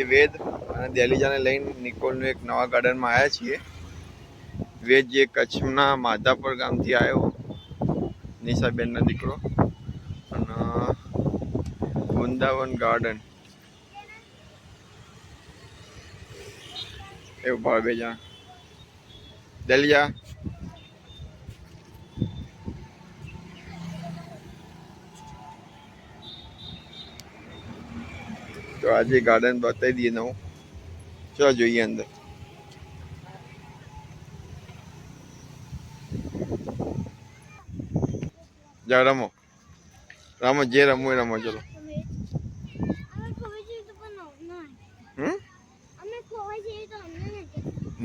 આજે વેદ અને દેલીજાને લઈને નિકોલનું એક નવા ગાર્ડનમાં આવ્યા છીએ. વેદ જે કચ્છના માધાપર ગામથી આવ્યો, નિશાબેનનો દીકરો, અને વૃંદાવન ગાર્ડન એવું ભાવ બે જણા. દેલીજા તો આજે ગાર્ડન બતાવી દઈએ નવું. ચલો જોઈએ અંદર. જાઓ રમો રમો, જે રમવું એ રમો. ચલો.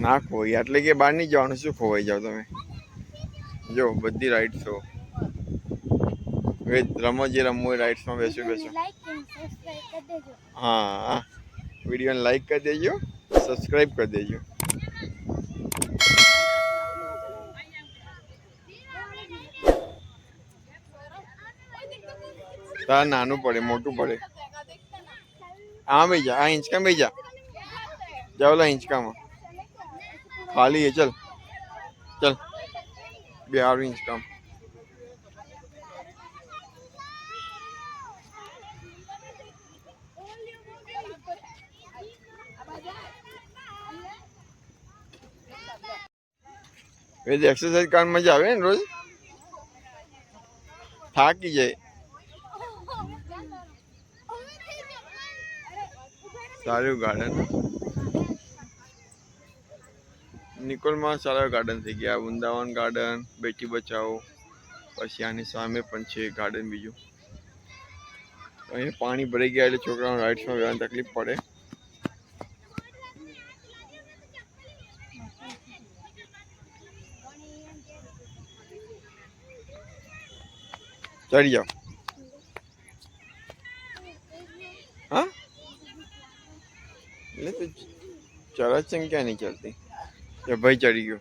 ના ખોવાઈ એટલે કે બહાર નહીં જવાનું, શું ખોવાઈ જાવ તમે. જો બધી રાઈડ છો. રમો, જે રમવું એ રાઈડ્સમાં બેસો. હા, વિડીયોને લાઈક કરી દેજો, સબસ્ક્રાઈબ કરી દેજો. તાર નાનું પડે, મોટું પડે. હા ભાઈ જા, આ હિંચકા ભાઈ જા, જાઓલા હિંચકામાં ખાલી है. चल चल बिहार इंच काम. एक्सरसाइज करने मजा आवे ने रोज. થાકી જાય. સારું ગાર્ડન નિકોલમાં, સારા ગાર્ડન થઈ ગયા. વૃંદાવન ગાર્ડન, બેટી બચાવો, પછી આની સામે પણ છે ગાર્ડન બીજું. અહીંયા પાણી ભરાઈ ગયા એટલે છોકરાઓને રાઇડ્સમાં બેવાની તકલીફ પડે. ચડી જાઓ. હા, એટલે તો ચરચન ક્યાં નહીં ચડતી. ભાઈ ચડી ગયો.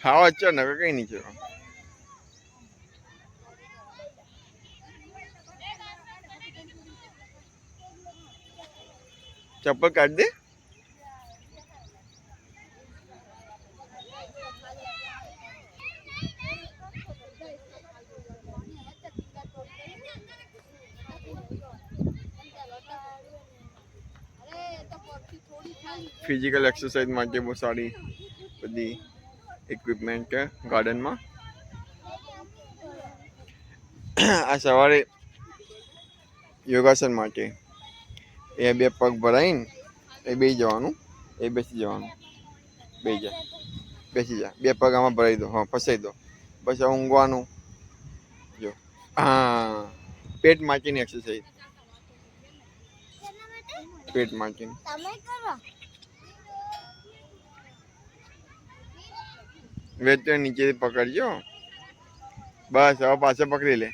હા ચડ ને કઈ નહીં ચડવા. ચપ્પલ કાઢ દે. ફિઝિકલ એક્સરસાઇઝ માટે બહુ સારી બધી ઇક્વિપમેન્ટ છે ગાર્ડનમાં. આ સવારે યોગાસન માટે એ બે પગ ભરાઈને એ બેસી જવાનું, એ બેસી જવાનું. બેસી જા. બે પગ આમાં ભરાઈ દો. હા, ફસાઈ દો. બસ ઊંઘવાનું. જો હા, પેટ માચીની એક્સરસાઇઝ. પેટ માચીની. વેચ તો નીચેથી પકડજો. બસ હવે પાછો પકડી લે.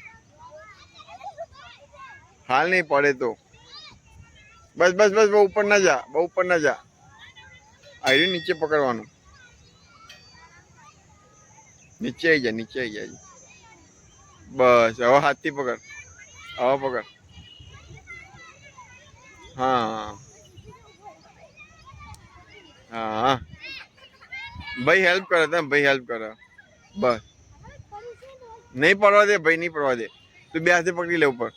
હાલ નહીં પડે તો. બસ બસ બસ, બહુ ઉપર ના જા, બહુ ઉપર ના જા. આયરું નીચે પકડવાનું. નીચે આવી જા, નીચે આવી જાય. બસ હવે હાથથી પકડ. હવે પકડ. હા હા, ભાઈ હેલ્પ કરે. તમે ભાઈ હેલ્પ કરે. બસ નહીં પડવા દે ભાઈ, નહીં પડવા દે. તું બે હાથે પકડી લે ઉપર.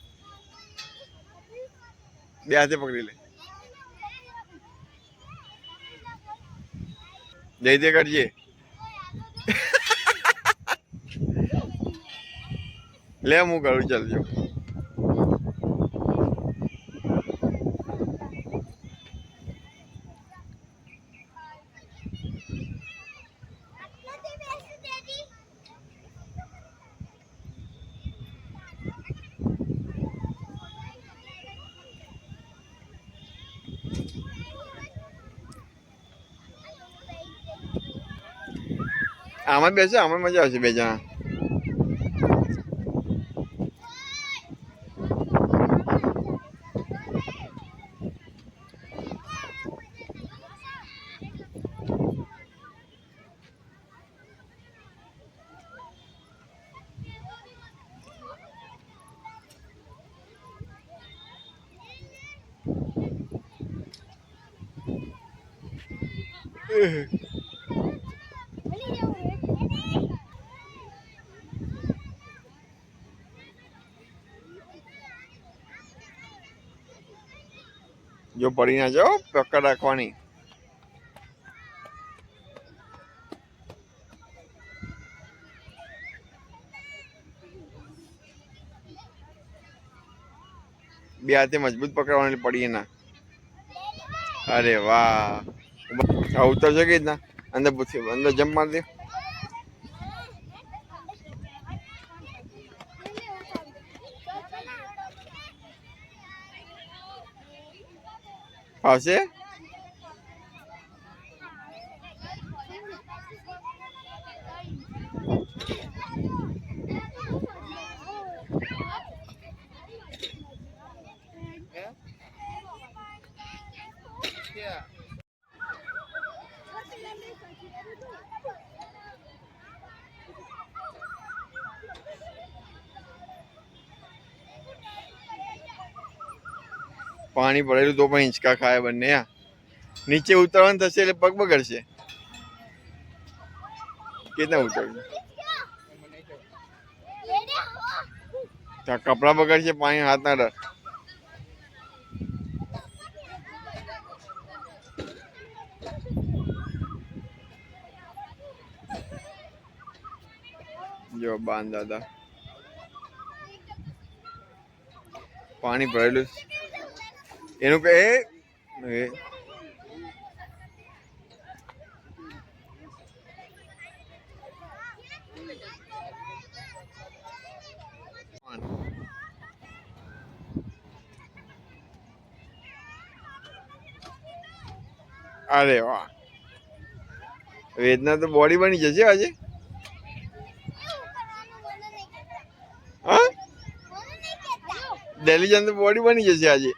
બે હાથે પકડી લે. જઈ દે કરજે. લે હું કરું. ચાલજો. આમાં બેસે, આમાં મજા આવશે બે જણા. જો પડી ના જાઓ, પકડ રાખવાની. બે હાથે મજબૂત પકડવાની, પડીએ ના. અરે વાહ, ઉતરશે કે રીતના? અંદર પૂછી, અંદર જમ્પ મારી દે. આવશે? પાણી ભરેલું તો પણ હિંચકા ખાય બંને. નીચે ઉતરવાનું થશે એટલે પગ બગડશે. કેટલા ઉતરવું? કપડા બગડશે, પાણી હાથ ના ડર. જો બાન દાદા પાણી ભરેલું એનું કે અરે વાહ, વેદના તો બોડી બની જશે આજે. હા, ડેલીજન તો બોડી બની જશે આજે.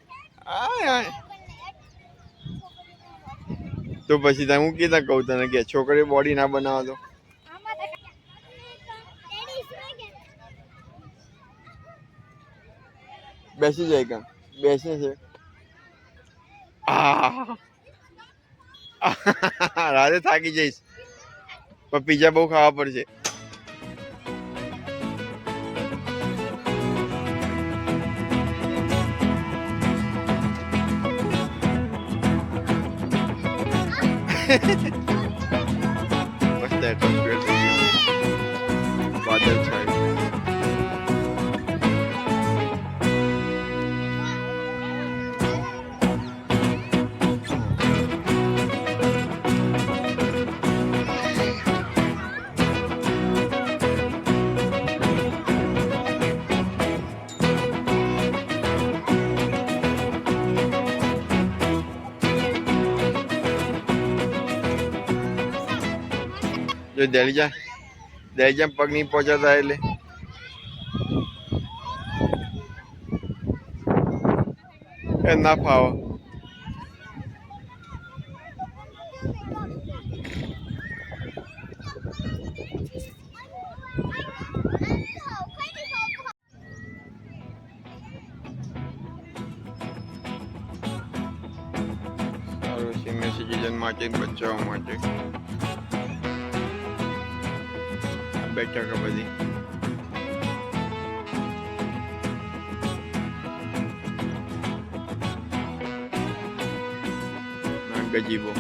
તો પછી તમે હું કીધા કહું તને કે છોકરી બોડી ના બનાવો તો બેસી જાય કામ બેસે છે. રાતે થાકી જઈશ, પણ પીઝા બહુ ખાવા પડશે. મસ્ત એટમોસ્ફિયર થઈ ગયું, વાદળ છાયું. જો દહેજા પગ નહીં પહોંચાતા એટલે એ ના ફાવો. સારું સિનિયર સિટીઝન માટે, બચ્ચાઓ માટે બેઠક બધી ગજીબો.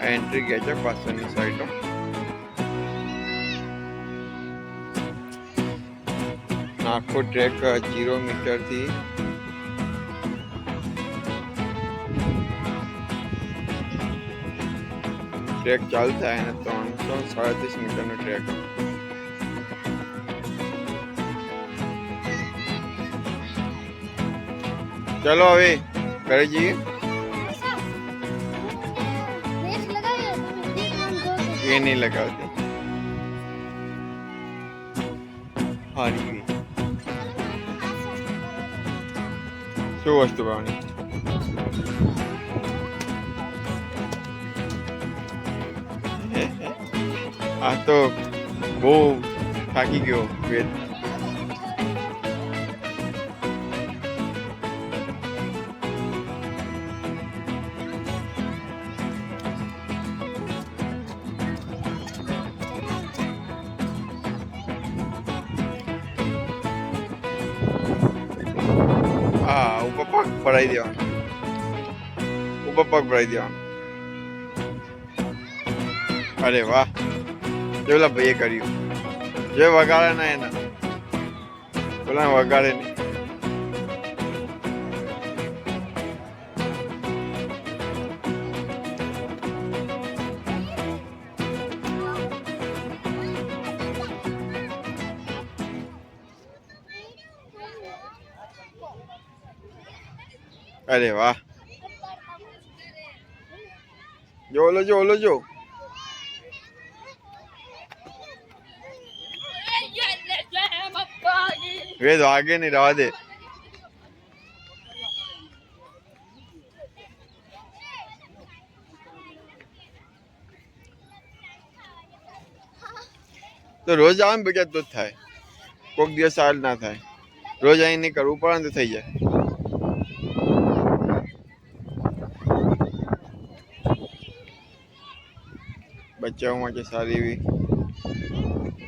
એન્ટ્રી ગયા છે પાછળની સાઈડો. આખો ટ્રેક 0 મીટરથી ટ્રેક ચાલુ થાય અને 337 મીટરનો ટ્રેક. ચલો હવે ઘરે જઈએ. એ નહીં લગાવતી, હારી ગઈ. શું વસ્તુ ભાવની? આ તો બહુ થાકી ગયો વેદ. હા, ઉપર પગ ભરાઈ દેવાનો, ઉપર પગ ભરાઈ દેવાનો. અરે વાહ, જેવલા ભાઈએ કર્યું. જે વગાડે ના એના પેલા વગાડે નહીં. અરે વાહ, જો ઓલો જો, ઓલો જો. વેદ આગે નહીં, રવા દે. તો રોજ આવે ને બેટા તો જ થાય, કોઈક દિવસ હાલ ના થાય. રોજ અહીં નહીં કરવું પડે ને તો થઈ જાય. બચ્ચાઓ માટે સારી એવી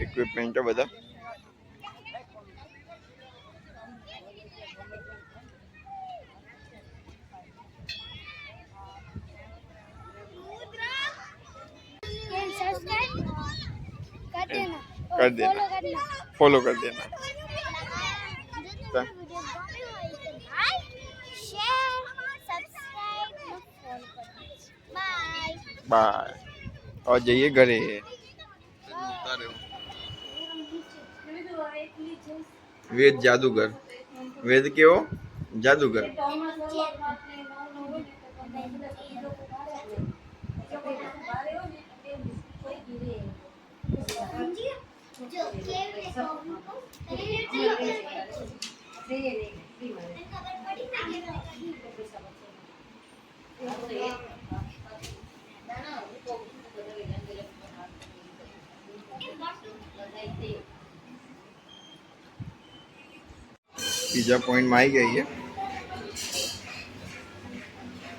ઇક્વિપમેન્ટો બધા. कर देना, फॉलो कर देना. बाय. और जाइए घरे. वेद जादूगर. वेद केवो जादूगर. बीजा पॉइंट में आई गई है.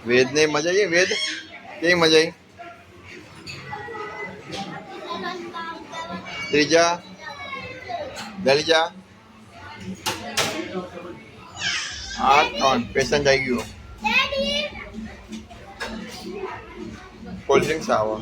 वेद ने मजा आई. वेद कई मजा आई. त्रीजा दलीजा आ कौन पेशेंट आई गयो. कोल्ड ड्रिंक्स आवा.